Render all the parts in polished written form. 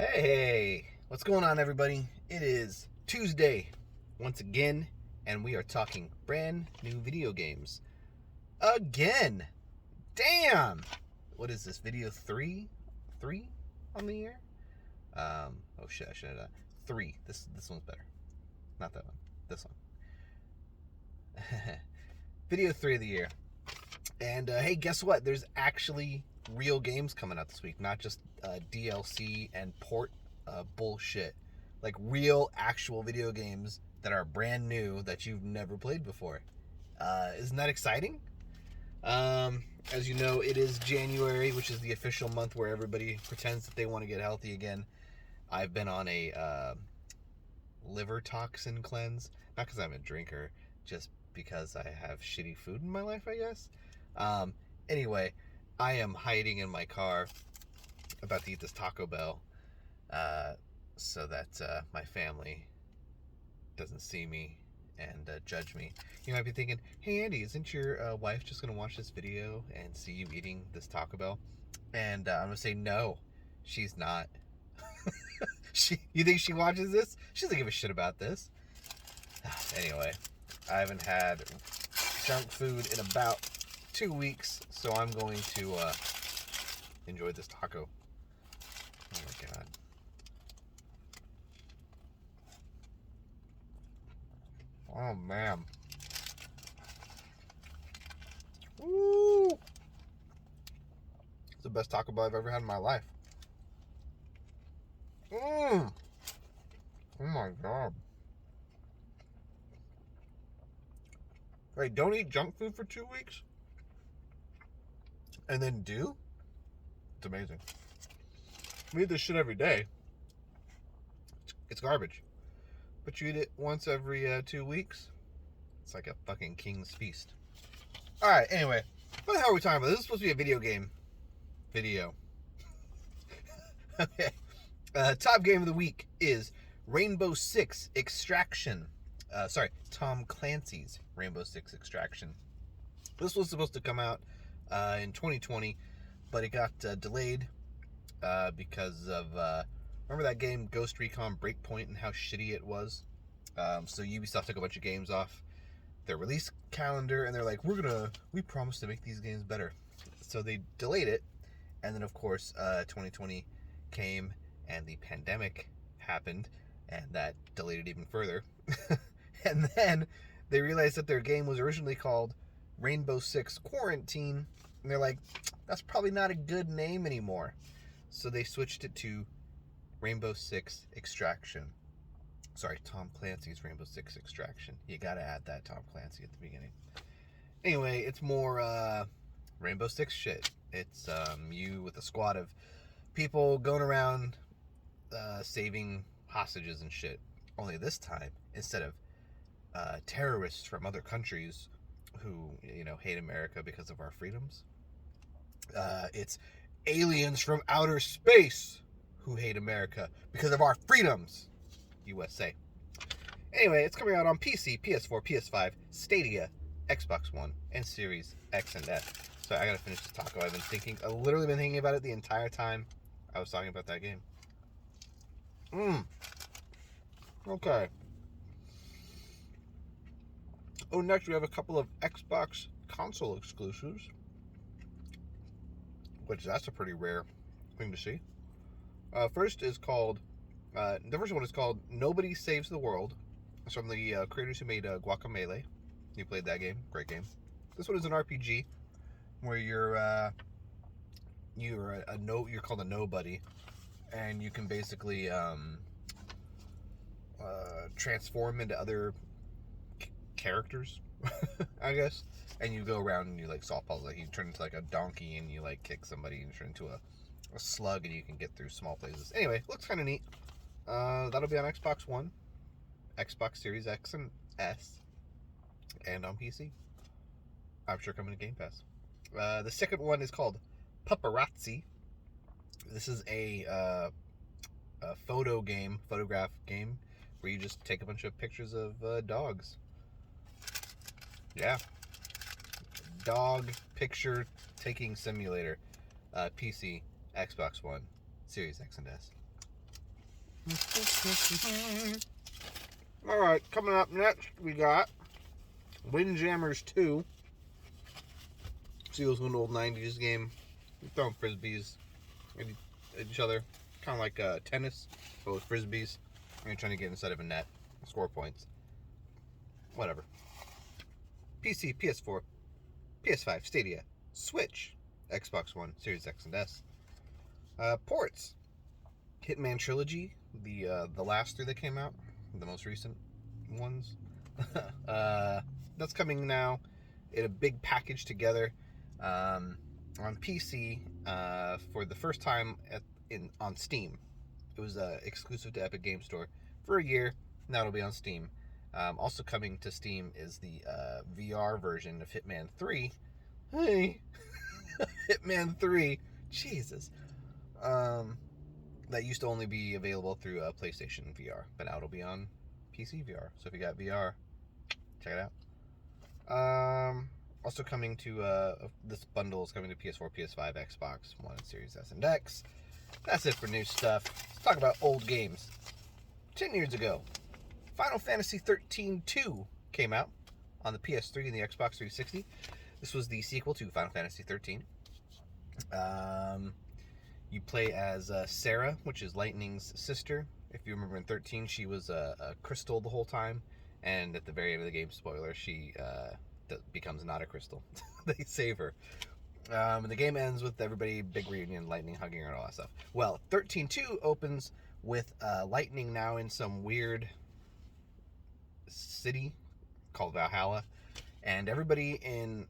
Hey, what's going on, everybody? It is Tuesday once again, and we are talking brand new video games again. Damn! What is this, video three? Three on the air? Oh shit, I should have done three. This one's better. Not that one. This one. Video three of the year. And hey, guess what? There's actually real games coming out this week, not just DLC and port bullshit. Like real, actual video games that are brand new that you've never played before. Isn't that exciting? As you know, it is January, which is the official month where everybody pretends that they want to get healthy again. I've been on a liver toxin cleanse, not because I'm a drinker, just because I have shitty food in my life, I guess. Um, anyway, I am hiding in my car, about to eat this Taco Bell, so that my family doesn't see me and judge me. You might be thinking, hey Andy, isn't your wife just going to watch this video and see you eating this Taco Bell? And I'm going to say, no, she's not. You think she watches this? She doesn't give a shit about this. Anyway, I haven't had junk food in about 2 weeks, so I'm going to enjoy this taco. Oh my god. Oh man. Woo! It's the best Taco Bell I've ever had in my life. Mmm. Oh my god. Wait, don't eat junk food for 2 weeks? And then do? It's amazing. We eat this shit every day. It's garbage. But you eat it once every 2 weeks? It's like a fucking king's feast. Alright, anyway. What the hell are we talking about? This is supposed to be a video game. Video. Okay. Top game of the week is Rainbow Six Extraction. Tom Clancy's Rainbow Six Extraction. This was supposed to come out in 2020, but it got delayed because of remember that game Ghost Recon Breakpoint and how shitty it was. So Ubisoft took a bunch of games off their release calendar, and they're like, we promise to make these games better. So they delayed it, and then of course 2020 came and the pandemic happened, and that delayed it even further. And then they realized that their game was originally called Rainbow Six Quarantine, and they're like, that's probably not a good name anymore. So they switched it to Rainbow Six Extraction. Sorry, Tom Clancy's Rainbow Six Extraction. You gotta add that Tom Clancy at the beginning. Anyway, it's more Rainbow Six shit. It's you with a squad of people going around saving hostages and shit. Only this time, instead of terrorists from other countries who, hate America because of our freedoms, it's aliens from outer space who hate America because of our freedoms. USA. Anyway, it's coming out on PC, PS4, PS5, Stadia, Xbox One, and Series X and S. So I gotta finish this taco. I've literally been thinking about it the entire time I was talking about that game. Okay. Oh, next we have a couple of Xbox console exclusives, which that's a pretty rare thing to see. The first one is called Nobody Saves the World. It's from the creators who made Guacamelee. You played that game. Great game. This one is an RPG where you're called a nobody, and you can basically transform into other characters, I guess. And you go around and you like solve puzzles. Like you turn into like a donkey and you like kick somebody, and you turn into a slug and you can get through small places. Anyway, looks kind of neat. That'll be on Xbox One, Xbox Series X and S, and on PC. I'm sure coming to Game Pass. The second one is called Paparazzi. This is a photograph game, where you just take a bunch of pictures of dogs. Yeah. Dog picture taking simulator. PC, Xbox One, Series X and S. Alright, coming up next, we got Windjammers 2. See, it was an old 90s game. You're throwing frisbees at each other. Kind of like tennis, but with frisbees. And you're trying to get inside of a net, score points. Whatever. PC, PS4, PS5, Stadia, Switch, Xbox One, Series X and S. Ports. Hitman Trilogy, the last three that came out, the most recent ones. That's coming now in a big package together on PC for the first time on Steam. It was exclusive to Epic Game Store for a year. Now it'll be on Steam. Also coming to Steam is the VR version of Hitman 3. Hey, Hitman 3. Jesus. That used to only be available through PlayStation VR, but now it'll be on PC VR. So if you got VR, check it out. Also coming to this bundle is coming to PS4, PS5, Xbox One, and Series S and X. That's it for new stuff. Let's talk about old games. 10 years ago, Final Fantasy 13-2 came out on the PS3 and the Xbox 360. This was the sequel to Final Fantasy 13. You play as Sarah, which is Lightning's sister. If you remember in 13, she was a crystal the whole time. And at the very end of the game, spoiler, she becomes not a crystal. They save her. And the game ends with everybody, big reunion, Lightning hugging her and all that stuff. Well, 13-2 opens with Lightning now in some weird city called Valhalla. And everybody in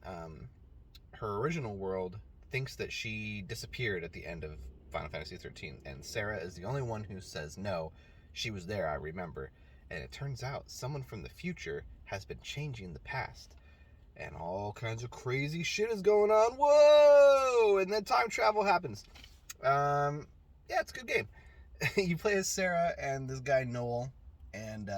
her original world thinks that she disappeared at the end of Final Fantasy 13. And Sarah is the only one who says, no, she was there, I remember. And it turns out someone from the future has been changing the past. And all kinds of crazy shit is going on. Whoa! And then time travel happens. Yeah, it's a good game. You play as Sarah and this guy Noel. And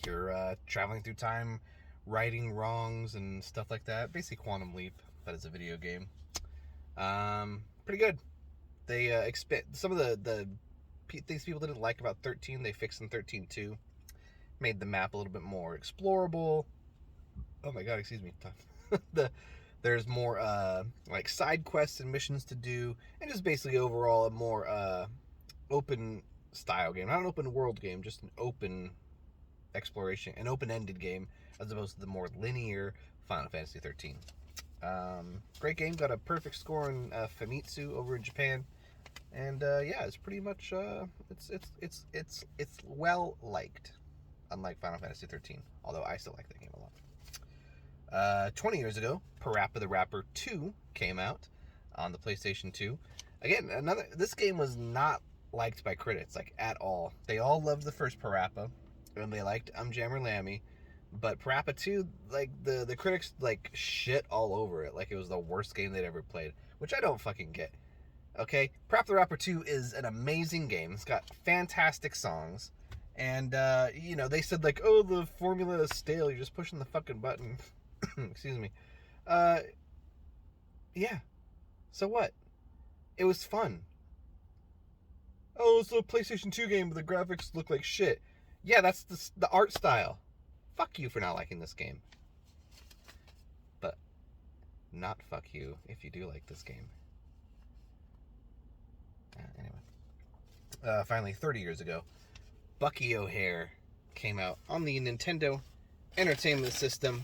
you're traveling through time, righting wrongs and stuff like that. Basically Quantum Leap, but it's a video game. Pretty good. They expand some of the things people didn't like about 13. They fixed in 13-2. Made the map a little bit more explorable. Oh my god, excuse me. There's more like side quests and missions to do, and just basically overall a more open style game. Not an open world game, just an open exploration, an open-ended game, as opposed to the more linear Final Fantasy 13. Great game, got a perfect score in Famitsu over in Japan, and yeah, it's pretty much it's well liked, unlike Final Fantasy 13. Although I still like that game a lot. 20 years ago, Parappa the Rapper 2 came out on the PlayStation 2. Again, this game was not liked by critics, like, at all. They all loved the first Parappa, and they liked Jammer Lammy, but Parappa 2, like, the critics, like, shit all over it, like it was the worst game they'd ever played, which I don't fucking get. Okay? Parappa the Rapper 2 is an amazing game. It's got fantastic songs, and, you know, they said, like, oh, the formula is stale, you're just pushing the fucking button. Excuse me. Yeah. So what? It was fun. Oh, it's a PlayStation 2 game, but the graphics look like shit. Yeah, that's the art style. Fuck you for not liking this game. But not fuck you if you do like this game. Anyway. Finally, 30 years ago, Bucky O'Hare came out on the Nintendo Entertainment System.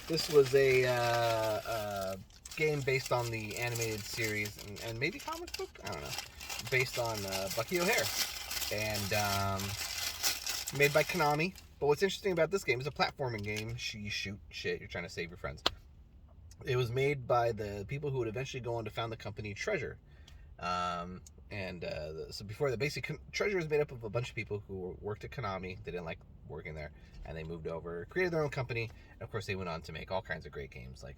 This was a game based on the animated series and maybe comic book? I don't know. Based on Bucky O'Hare. And made by Konami. But what's interesting about this game is a platforming game. You shoot shit. You're trying to save your friends. It was made by the people who would eventually go on to found the company Treasure. So before the basic Treasure is made up of a bunch of people who worked at Konami. They didn't like working there, and they moved over, created their own company, and of course they went on to make all kinds of great games like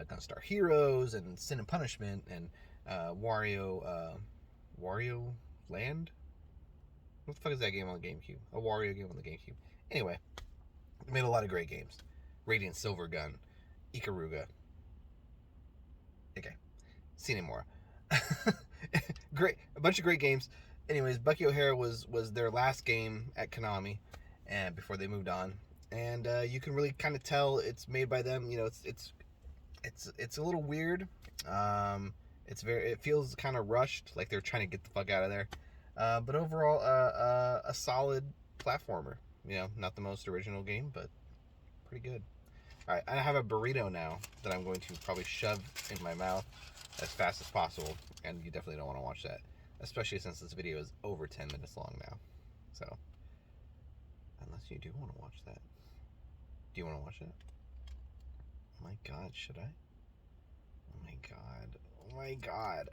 Gunstar Heroes and Sin and Punishment and Wario Land. What the fuck is that game on the GameCube? A Wario game on the GameCube. Anyway, they made a lot of great games. Radiant Silver Gun, Ikaruga. Okay, see anymore. Great, a bunch of great games. anyways, Bucky O'Hare was their last game at Konami, and before they moved on, and you can really kind of tell it's made by them. You know, it's a little weird. It feels kind of rushed, like they're trying to get the fuck out of there. But overall, a solid platformer. You know, not the most original game, but pretty good. All right, I have a burrito now that I'm going to probably shove in my mouth as fast as possible, and you definitely don't want to watch that, especially since this video is over 10 minutes long now. So, unless you do want to watch that. Do you want to watch it? Oh my god, should I? Oh my god. Oh my god.